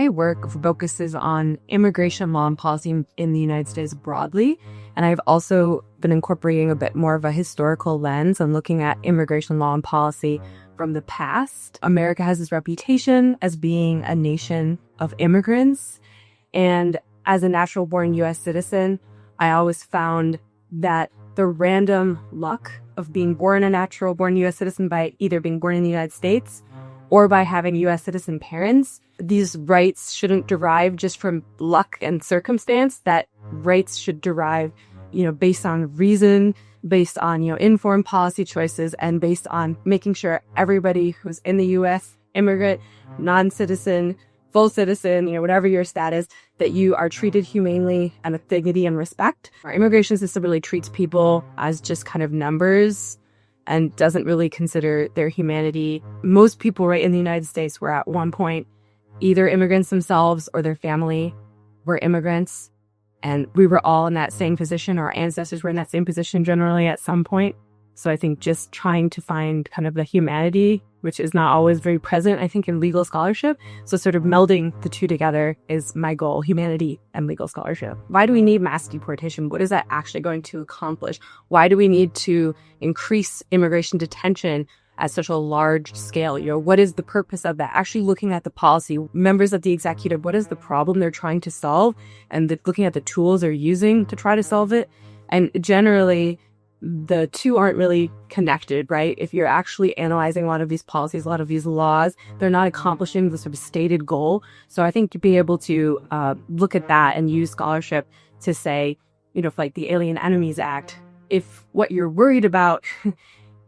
my work focuses on immigration law and policy in the United States broadly. And I've also been incorporating a bit more of a historical lens and looking at immigration law and policy from the past. America has this reputation as being a nation of immigrants. And as a natural-born U.S. citizen, I always found that the random luck of being born a natural-born U.S. citizen by either being born in the United States or by having U.S. citizen parents, these rights shouldn't derive just from luck and circumstance. That rights should derive, based on reason, based on, informed policy choices, and based on making sure everybody who's in the U.S., immigrant, non-citizen, full citizen, whatever your status, that you are treated humanely and with dignity and respect. Our immigration system really treats people as just kind of numbers and doesn't really consider their humanity. Most people right in the United States were at one point either immigrants themselves or their family were immigrants. And we were all in that same position. Our ancestors were in that same position generally at some point. So I think just trying to find kind of the humanity, which is not always very present, I think, in legal scholarship. So sort of melding the two together is my goal, humanity and legal scholarship. Why do we need mass deportation? What is that actually going to accomplish? Why do we need to increase immigration detention at such a large scale? What is the purpose of that? Actually looking at the policy, members of the executive, what is the problem they're trying to solve? And looking at the tools they're using to try to solve it. And generally, the two aren't really connected, right? If you're actually analyzing a lot of these policies, a lot of these laws, they're not accomplishing the sort of stated goal. So I think to be able to look at that and use scholarship to say, like the Alien Enemies Act, if what you're worried about,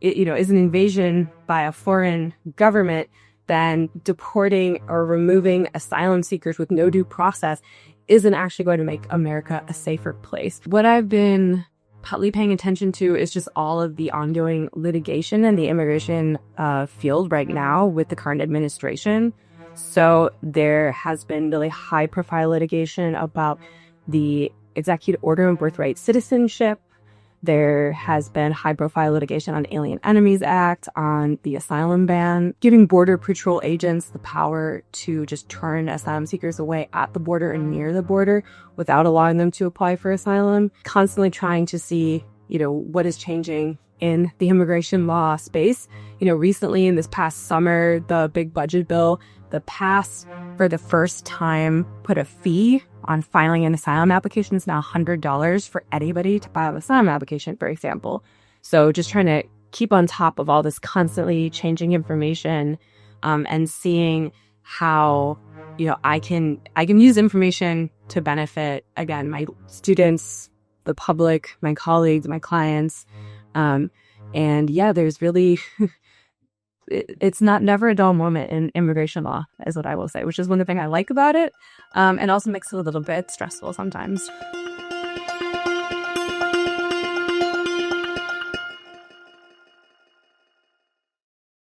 is an invasion by a foreign government, then deporting or removing asylum seekers with no due process isn't actually going to make America a safer place. What I've been partly paying attention to is just all of the ongoing litigation in the immigration field right now with the current administration. So there has been really high profile litigation about the executive order on birthright citizenship. There has been high profile litigation on Alien Enemies Act, on the asylum ban, giving border patrol agents the power to just turn asylum seekers away at the border and near the border without allowing them to apply for asylum. Constantly trying to see, what is changing in the immigration law space. Recently in this past summer, the big budget bill that passed for the first time put a fee on filing an asylum application. It's now $100 for anybody to file an asylum application, for example. So just trying to keep on top of all this constantly changing information and seeing how, I can use information to benefit, again, my students, the public, my colleagues, my clients. There's really... it's never a dull moment in immigration law, is what I will say, which is one thing I like about it, and also makes it a little bit stressful sometimes.